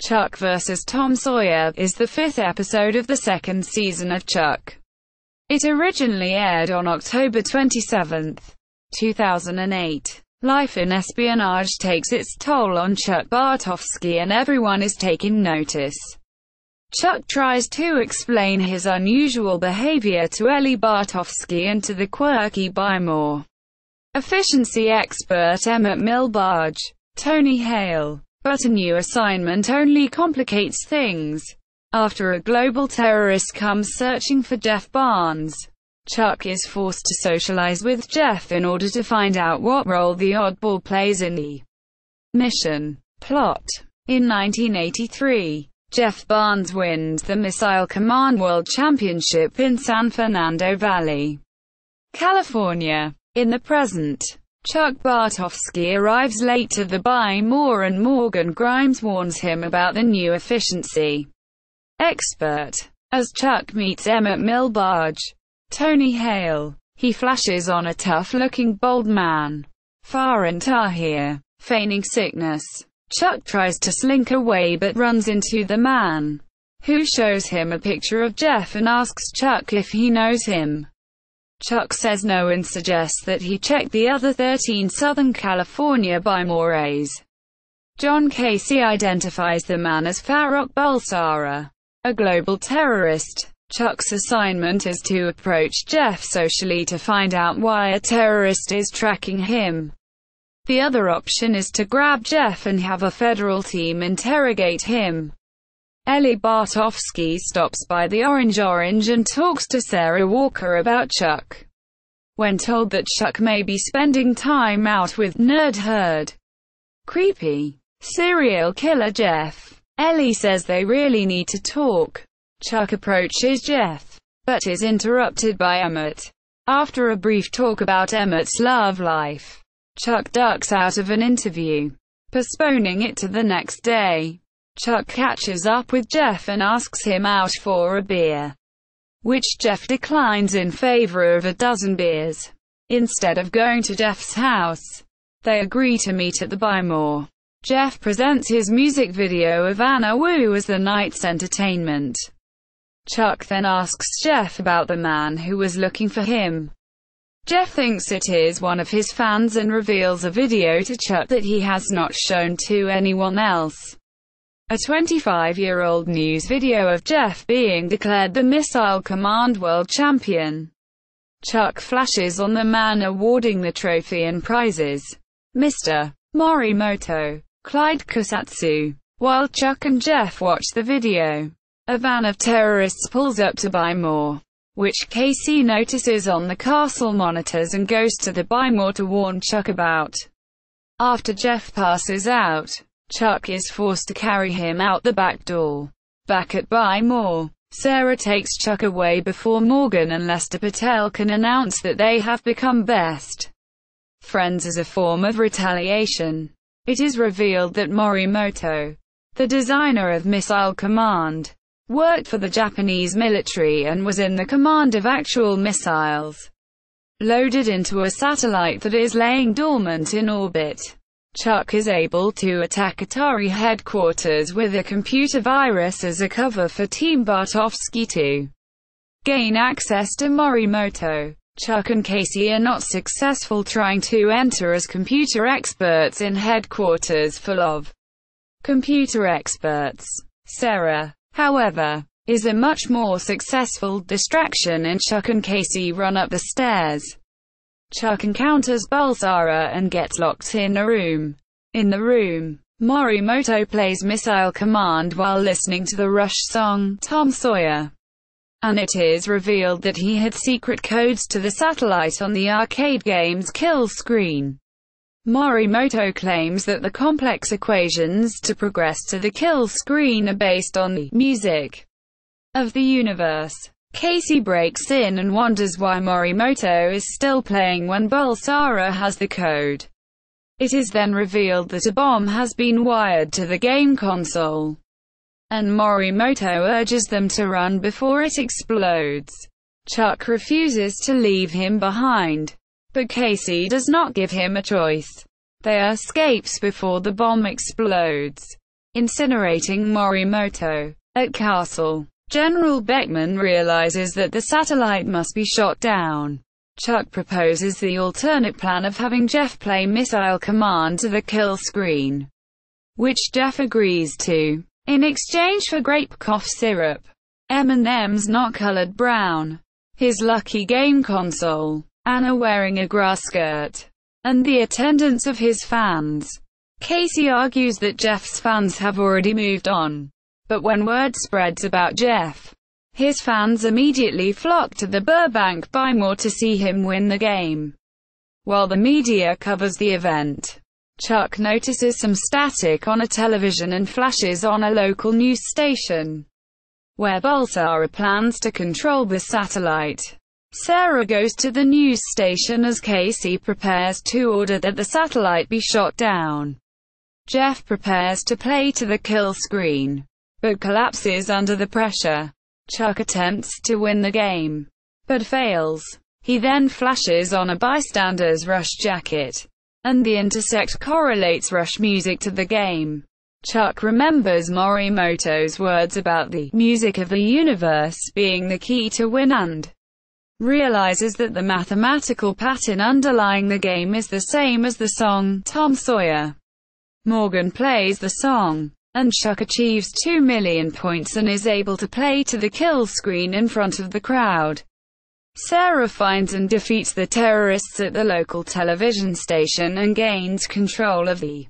Chuck vs. Tom Sawyer is the fifth episode of the second season of Chuck. It originally aired on October 27, 2008. Life in espionage takes its toll on Chuck Bartowski and everyone is taking notice. Chuck tries to explain his unusual behavior to Ellie Bartowski and to the quirky more efficiency expert Emmett Milbarge, Tony Hale. But a new assignment only complicates things. After a global terrorist comes searching for Jeff Barnes, Chuck is forced to socialize with Jeff in order to find out what role the oddball plays in the mission. Plot. In 1983, Jeff Barnes wins the Missile Command World Championship in San Fernando Valley, California. In the present, Chuck Bartowski arrives late to the more and Morgan Grimes warns him about the new efficiency expert. As Chuck meets Emmett Milbarge, Tony Hale, he flashes on a tough-looking bold man, Farhan Tahir, feigning sickness. Chuck tries to slink away but runs into the man, who shows him a picture of Jeff and asks Chuck if he knows him. Chuck says no and suggests that he check the other 13 Southern California bimores. John Casey identifies the man as Farrokh Bulsara, a global terrorist. Chuck's assignment is to approach Jeff socially to find out why a terrorist is tracking him. The other option is to grab Jeff and have a federal team interrogate him. Ellie Bartowski stops by the Orange and talks to Sarah Walker about Chuck. When told that Chuck may be spending time out with nerd herd creepy serial killer Jeff, Ellie says they really need to talk. Chuck approaches Jeff, but is interrupted by Emmett. After a brief talk about Emmett's love life, Chuck ducks out of an interview, postponing it to the next day. Chuck catches up with Jeff and asks him out for a beer, which Jeff declines in favor of a dozen beers. Instead of going to Jeff's house, they agree to meet at the Bymore. Jeff presents his music video of Anna Wu as the night's entertainment. Chuck then asks Jeff about the man who was looking for him. Jeff thinks it is one of his fans and reveals a video to Chuck that he has not shown to anyone else. A 25-year-old news video of Jeff being declared the Missile Command World Champion. Chuck flashes on the man awarding the trophy and prizes, Mr. Morimoto, Clyde Kusatsu. While Chuck and Jeff watch the video, a van of terrorists pulls up to Bymore, which Casey notices on the castle monitors and goes to the Bymore to warn Chuck about. After Jeff passes out, Chuck is forced to carry him out the back door. Back at Bymore, Sarah takes Chuck away before Morgan and Lester Patel can announce that they have become best friends as a form of retaliation. It is revealed that Morimoto, the designer of Missile Command, worked for the Japanese military and was in the command of actual missiles loaded into a satellite that is laying dormant in orbit. Chuck is able to attack Atari headquarters with a computer virus as a cover for Team Bartowski to gain access to Morimoto. Chuck and Casey are not successful trying to enter as computer experts in headquarters full of computer experts. Sarah, however, is a much more successful distraction and Chuck and Casey run up the stairs. Chuck encounters Bulsara and gets locked in a room. In the room, Morimoto plays Missile Command while listening to the Rush song, Tom Sawyer. And it is revealed that he had secret codes to the satellite on the arcade game's kill screen. Morimoto claims that the complex equations to progress to the kill screen are based on the music of the universe. Casey breaks in and wonders why Morimoto is still playing when Bulsara has the code. It is then revealed that a bomb has been wired to the game console, and Morimoto urges them to run before it explodes. Chuck refuses to leave him behind, but Casey does not give him a choice. They escapes before the bomb explodes. incinerating Morimoto. At Castle, General Beckman realizes that the satellite must be shot down. Chuck proposes the alternate plan of having Jeff play Missile Command to the kill screen, which Jeff agrees to, in exchange for grape cough syrup, M&M's not colored brown, his lucky game console, Anna wearing a grass skirt, and the attendance of his fans. Casey argues that Jeff's fans have already moved on, but when word spreads about Jeff, his fans immediately flock to the Burbank Buy More to see him win the game. While the media covers the event, Chuck notices some static on a television and flashes on a local news station, where Bulsara plans to control the satellite. Sarah goes to the news station as Casey prepares to order that the satellite be shot down. Jeff prepares to play to the kill screen, but collapses under the pressure. Chuck attempts to win the game, but fails. He then flashes on a bystander's Rush jacket, and the intersect correlates Rush music to the game. Chuck remembers Morimoto's words about the music of the universe being the key to win and realizes that the mathematical pattern underlying the game is the same as the song Tom Sawyer. Morgan plays the song, and Chuck achieves 2 million points and is able to play to the kill screen in front of the crowd. Sarah finds and defeats the terrorists at the local television station and gains control of the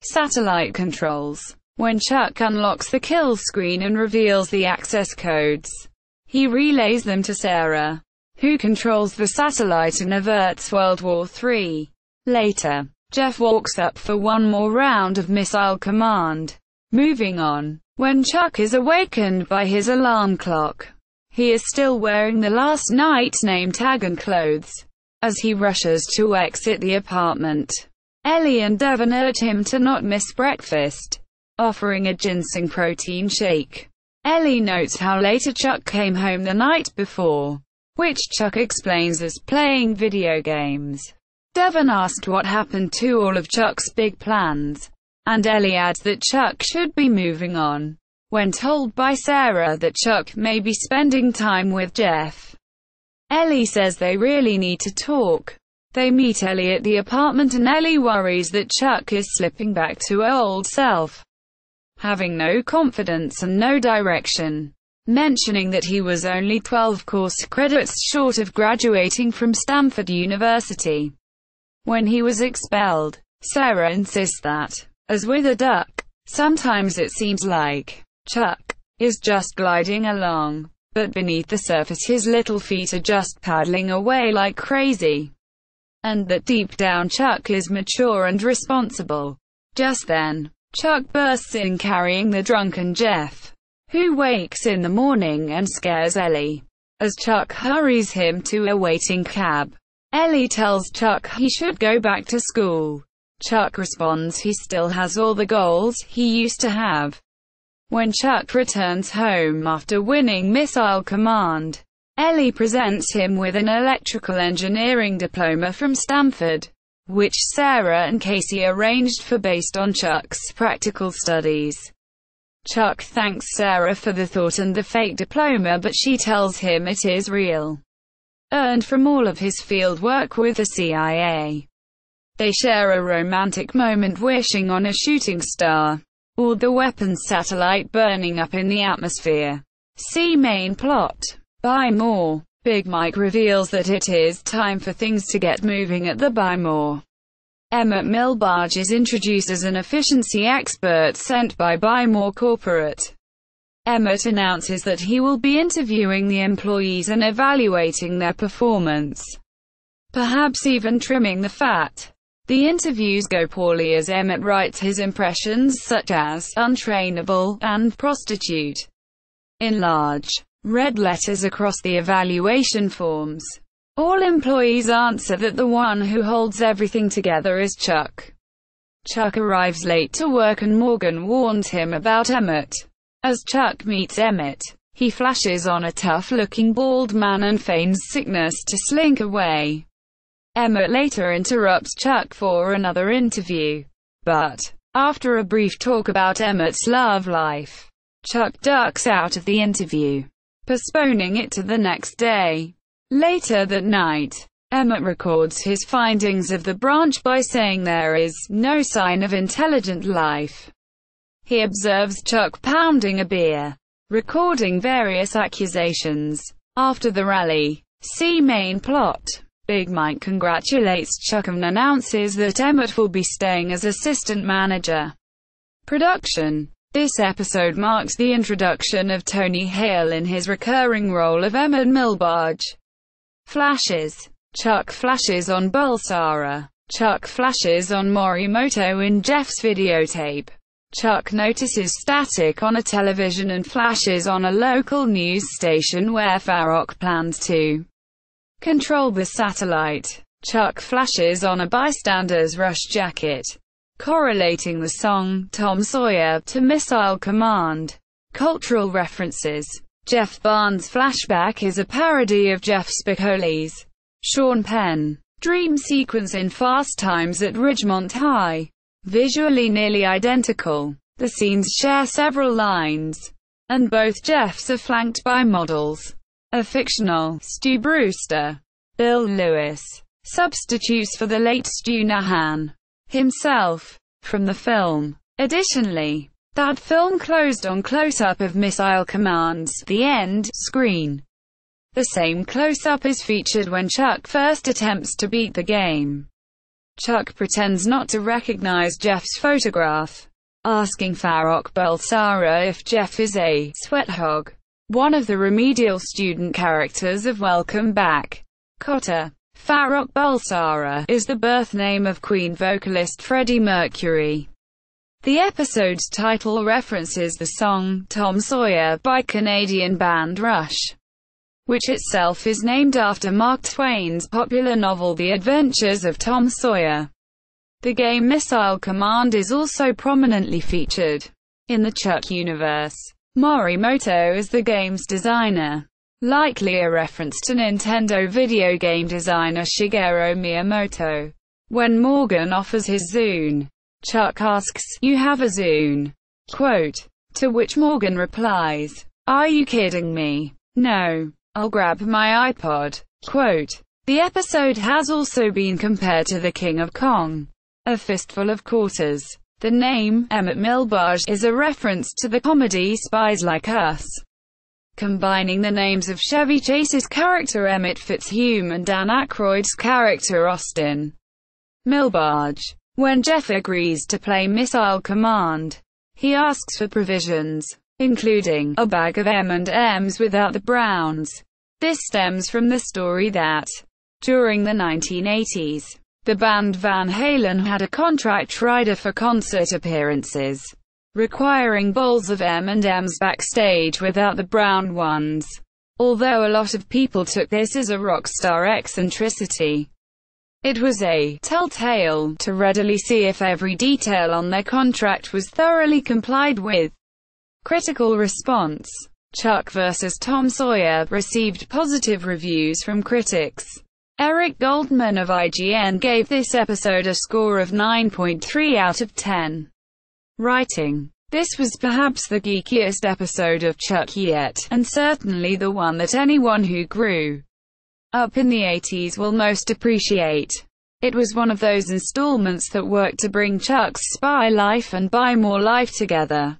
satellite controls. When Chuck unlocks the kill screen and reveals the access codes, he relays them to Sarah, who controls the satellite and averts World War III. Later, Jeff walks up for one more round of Missile Command. Moving on, when Chuck is awakened by his alarm clock, he is still wearing the last night's name tag and clothes. As he rushes to exit the apartment, Ellie and Devon urge him to not miss breakfast, offering a ginseng protein shake. Ellie notes how later Chuck came home the night before, which Chuck explains as playing video games. Devon asked what happened to all of Chuck's big plans, and Ellie adds that Chuck should be moving on. When told by Sarah that Chuck may be spending time with Jeff, Ellie says they really need to talk. They meet Ellie at the apartment and Ellie worries that Chuck is slipping back to her old self, having no confidence and no direction, mentioning that he was only 12 course credits short of graduating from Stanford University when he was expelled. Sarah insists that, as with a duck, sometimes it seems like Chuck is just gliding along, but beneath the surface his little feet are just paddling away like crazy, and that deep down Chuck is mature and responsible. Just then, Chuck bursts in carrying the drunken Jeff, who wakes in the morning and scares Ellie. As Chuck hurries him to a waiting cab, Ellie tells Chuck he should go back to school. Chuck responds he still has all the goals he used to have. When Chuck returns home after winning Missile Command, Ellie presents him with an electrical engineering diploma from Stanford, which Sarah and Casey arranged for based on Chuck's practical studies. Chuck thanks Sarah for the thought and the fake diploma, but she tells him it is real, earned from all of his field work with the CIA. They share a romantic moment wishing on a shooting star, or the weapons satellite burning up in the atmosphere. See main plot. Buy More. Big Mike reveals that it is time for things to get moving at the Buy More. Emmett Milbarge is introduced as an efficiency expert sent by Buy More Corporate. Emmett announces that he will be interviewing the employees and evaluating their performance, perhaps even trimming the fat. The interviews go poorly as Emmett writes his impressions such as untrainable and prostitute in large red letters across the evaluation forms. All employees answer that the one who holds everything together is Chuck. Chuck arrives late to work and Morgan warns him about Emmett. As Chuck meets Emmett, he flashes on a tough-looking bald man and feigns sickness to slink away. Emmett later interrupts Chuck for another interview, but After a brief talk about Emmett's love life, Chuck ducks out of the interview, postponing it to the next day. Later that night, Emmett records his findings of the branch by saying there is no sign of intelligent life. He observes Chuck pounding a beer, recording various accusations. After the rally, see main plot. Big Mike congratulates Chuck and announces that Emmett will be staying as assistant manager. Production. This episode marks the introduction of Tony Hale in his recurring role of Emmett Milbarge. Flashes. Chuck flashes on Bulsara. Chuck flashes on Morimoto in Jeff's videotape. Chuck notices static on a television and flashes on a local news station where Farrock plans to control the satellite. Chuck flashes on a bystander's rush jacket, correlating the song Tom Sawyer to Missile Command. Cultural references. Jeff Barnes' flashback is a parody of Jeff Spicoli's Sean Penn dream sequence in Fast Times at Ridgemont High. Visually nearly identical, the scenes share several lines, and both Jeffs are flanked by models. A fictional Stu Brewster, Bill Lewis, substitutes for the late Stu Nahan himself from the film. Additionally, that film closed on close-up of Missile Command's The End screen. The same close-up is featured when Chuck first attempts to beat the game. Chuck pretends not to recognize Jeff's photograph, asking Farrock Bulsara if Jeff is a sweat hog. One of the remedial student characters of Welcome Back, Cotter. Farrock Bulsara is the birth name of Queen vocalist Freddie Mercury. The episode's title references the song Tom Sawyer by Canadian band Rush, which itself is named after Mark Twain's popular novel The Adventures of Tom Sawyer. The game Missile Command is also prominently featured in the Chuck universe. Morimoto is the game's designer, likely a reference to Nintendo video game designer Shigeru Miyamoto. When Morgan offers his Zune, Chuck asks, "You have a Zune?" Quote, to which Morgan replies, "Are you kidding me? No. I'll grab my iPod." Quote. The episode has also been compared to The King of Kong, A Fistful of Quarters. The name, Emmett Milbarge, is a reference to the comedy Spies Like Us, combining the names of Chevy Chase's character Emmett Fitzhume and Dan Aykroyd's character Austin Milbarge. When Jeff agrees to play Missile Command, he asks for provisions, including a bag of M&Ms without the browns. This stems from the story that, during the 1980s, the band Van Halen had a contract rider for concert appearances, requiring bowls of M&Ms backstage without the brown ones. Although a lot of people took this as a rock star eccentricity, it was a telltale to readily see if every detail on their contract was thoroughly complied with. Critical response. Chuck Versus Tom Sawyer received positive reviews from critics. Eric Goldman of IGN gave this episode a score of 9.3 out of 10. Writing. This was perhaps the geekiest episode of Chuck yet, and certainly the one that anyone who grew up in the 80s will most appreciate. It was one of those installments that worked to bring Chuck's spy life and Buy More life together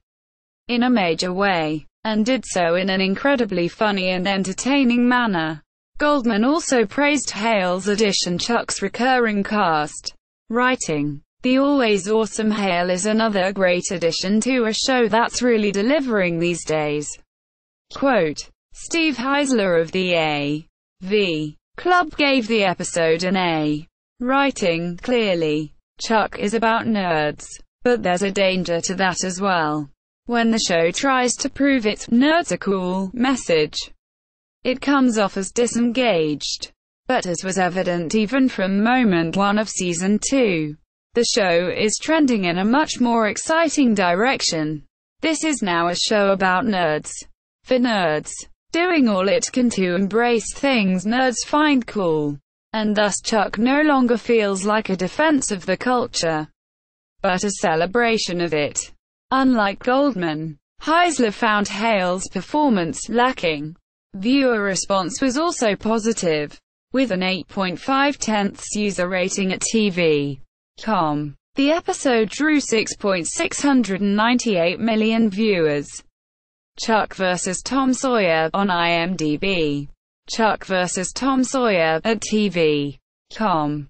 in a major way, and did so in an incredibly funny and entertaining manner. Goldman also praised Hale's addition Chuck's recurring cast. Writing. The always awesome Hale is another great addition to a show that's really delivering these days. Quote. Steve Heisler of the A.V. Club gave the episode an A. Writing. Clearly, Chuck is about nerds, but there's a danger to that as well. When the show tries to prove its "nerds are cool" message, it comes off as disengaged. But as was evident even from moment 1 of season 2, the show is trending in a much more exciting direction. This is now a show about nerds, for nerds, doing all it can to embrace things nerds find cool. And thus Chuck no longer feels like a defense of the culture. but a celebration of it. Unlike Goldman, Heisler found Hale's performance lacking. Viewer response was also positive, with an 8.5 user rating at TV.com. The episode drew 6.698 million viewers. Chuck vs. Tom Sawyer, on IMDb. Chuck vs. Tom Sawyer, at TV.com.